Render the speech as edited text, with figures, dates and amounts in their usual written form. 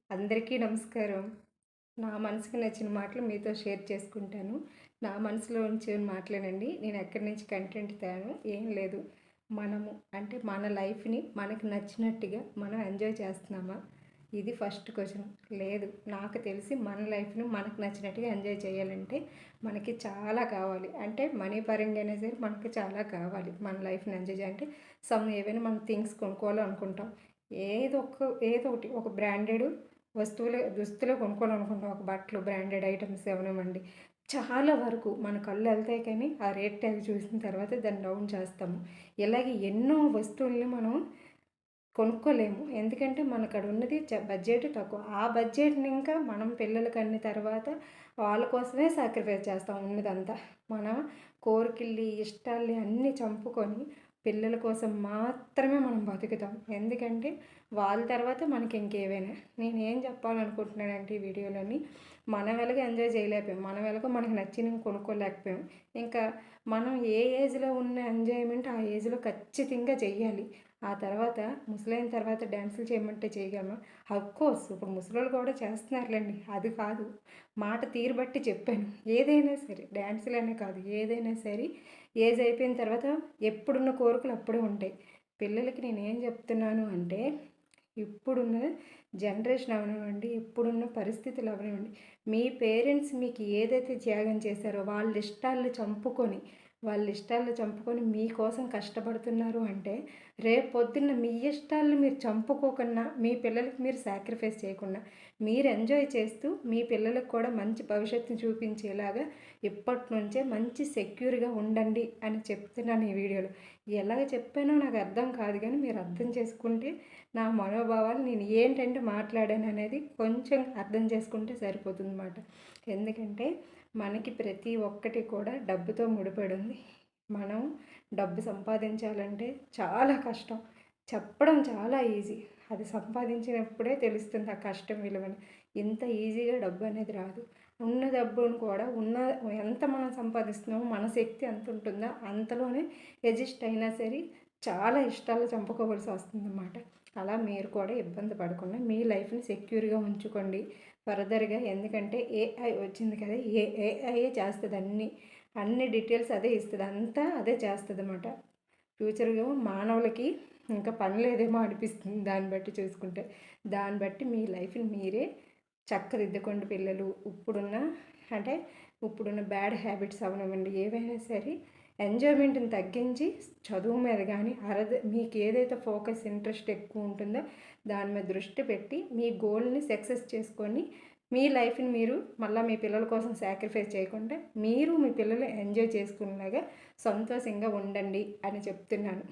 అందరికీ నమస్కారం. నా మనసుకి నచ్చిన మాటలు మీతో షేర్ చేసుకుంటాను. నా మనసులో ఉంచిన మాటలేనండి. నేను ఎక్కడి నుంచి కంటెంట్ తేను ఏం లేదు. మనము అంటే మన లైఫ్‌ని మనకు నచ్చినట్టుగా మనం ఎంజాయ్ చేస్తున్నామా? ఇది ఫస్ట్ క్వెషన్. లేదు. నాకు తెలిసి మన లైఫ్‌ని మనకు నచ్చినట్టుగా ఎంజాయ్ చేయాలంటే మనకి చాలా కావాలి. అంటే మనీ పరంగానే సరే మనకి చాలా కావాలి. మన లైఫ్‌ని ఎంజాయ్ చేయాలంటే ఏవైనా మనం థింగ్స్ కొనుక్కోవాలనుకుంటాం. ఏదో ఒకటి ఒక బ్రాండెడ్ దుస్తులే కొనుక్కోవాలనుకుంటాం. ఒక బట్టలు, బ్రాండెడ్ ఐటెమ్స్ అవనివ్వండి. చాలా వరకు మన కళ్ళు ఎళ్తాయి కానీ, ఆ రేట్ ట్యాగ్ చూసిన తర్వాత దాన్ని డౌన్ చేస్తాము. ఇలాగే ఎన్నో వస్తువుల్ని మనం కొనుక్కోలేము. ఎందుకంటే మనకాడ ఉన్నది బడ్జెట్ తక్కువ. ఆ బడ్జెట్‌ని ఇంకా మనం పిల్లలకన్న తర్వాత వాళ్ళ కోసమే సాక్రిఫైస్ చేస్తాం ఉన్నదంతా. మన కోరికల్ని, ఇష్టాల్ని అన్నీ చంపుకొని పిల్లల కోసం మాత్రమే మనం బతుకుతాం. ఎందుకంటే వాళ్ళ తర్వాత మనకి ఇంకేవైనా. నేనేం చెప్పాలనుకుంటున్నానంటే ఈ వీడియోలోని మనం ఎలాగో ఎంజాయ్ చేయలేకపోయాం. మనం ఎలాగో మనకు నచ్చినవి కొనుక్కోలేకపోయాం. ఇంకా మనం ఏ ఏజ్‌లో ఉన్న ఎంజాయ్‌మెంట్ ఆ ఏజ్‌లో ఖచ్చితంగా చెయ్యాలి. ఆ తర్వాత ముసలైన తర్వాత డ్యాన్సులు చేయమంటే చేయగలమా? అఫ్‌కోర్స్ ఇప్పుడు ముసలోళ్ళు కూడా చేస్తున్నారులెండి. అది కాదు. మాట తీరు బట్టి చెప్పాను. ఏదైనా సరే డ్యాన్సులనే కాదు ఏదైనా సరే ఏజ్ అయిపోయిన తర్వాత ఎప్పుడున్న కోరికలు అప్పుడే ఉంటాయి. పిల్లలకి నేనేం చెప్తున్నాను అంటే ఇప్పుడున్న జనరేషన్ అవనివ్వండి, ఇప్పుడున్న పరిస్థితులు అవనివ్వండి, మీ పేరెంట్స్ మీకు ఏదైతే త్యాగం చేశారో వాళ్ళ ఇష్టాలను చంపుకొని మీకోసం కష్టపడుతున్నారు అంటే రేపొద్దున్న మీ ఇష్టాలను మీరు చంపుకోకుండా మీ పిల్లలకి మీరు సాక్రిఫైస్ చేయకుండా మీరు ఎంజాయ్ చేస్తూ మీ పిల్లలకు కూడా మంచి భవిష్యత్తుని చూపించేలాగా ఇప్పటి నుంచే మంచి సెక్యూర్గా ఉండండి అని చెప్తున్నాను ఈ వీడియోలో. ఎలాగ చెప్పానో నాకు అర్థం కాదు కానీ మీరు అర్థం చేసుకుంటే నా మనోభావాలు నేను ఏంటంటే మాట్లాడాను అనేది కొంచెం అర్థం చేసుకుంటే సరిపోతుందన్నమాట. ఎందుకంటే మనకి ప్రతి ఒక్కటి కూడా డబ్బుతో ముడిపడి ఉంది. మనం డబ్బు సంపాదించాలంటే చాలా కష్టం. చెప్పడం చాలా ఈజీ. అది సంపాదించినప్పుడే తెలుస్తుంది ఆ కష్టం విలువని. ఇంత ఈజీగా డబ్బు అనేది రాదు. ఉన్న డబ్బును కూడా ఎంత మనం సంపాదిస్తున్నామో మన శక్తి ఎంత ఉంటుందో అంతలోనే అడ్జస్ట్ అయినా సరే చాలా ఇష్టాలు చంపుకోవాల్సి వస్తుందన్నమాట. అలా మీరు కూడా ఇబ్బంది పడకుండా మీ లైఫ్ని సెక్యూర్గా ఉంచుకోండి ఫర్దర్గా. ఎందుకంటే ఏఐ వచ్చింది కదా, ఏఐయే చేస్తుంది అన్ని డీటెయిల్స్ అదే ఇస్తుంది, అంతా అదే చేస్తుంది అన్నమాట. ఫ్యూచర్గా మానవులకి ఇంకా పని లేదేమో అనిపిస్తుంది దాన్ని బట్టి చూసుకుంటే. దాన్ని బట్టి మీ లైఫ్ని మీరే చక్కదిద్దుకోండి పిల్లలు. అంటే ఇప్పుడున్న బ్యాడ్ హ్యాబిట్స్ అవనివ్వండి ఏవైనా సరే ఎంజాయ్మెంట్ని తగ్గించి చదువు మీద కానీ మీకు ఏదైతే ఫోకస్ ఇంట్రెస్ట్ ఎక్కువ ఉంటుందో దాని మీద దృష్టి పెట్టి మీ గోల్ని సక్సెస్ చేసుకొని మీ లైఫ్ని మీరు మళ్ళీ మీ పిల్లల కోసం సాక్రిఫైస్ చేయకుండా మీరు మీ పిల్లలు ఎంజాయ్ చేసుకునేలాగా సంతోషంగా ఉండండి అని చెప్తున్నాను.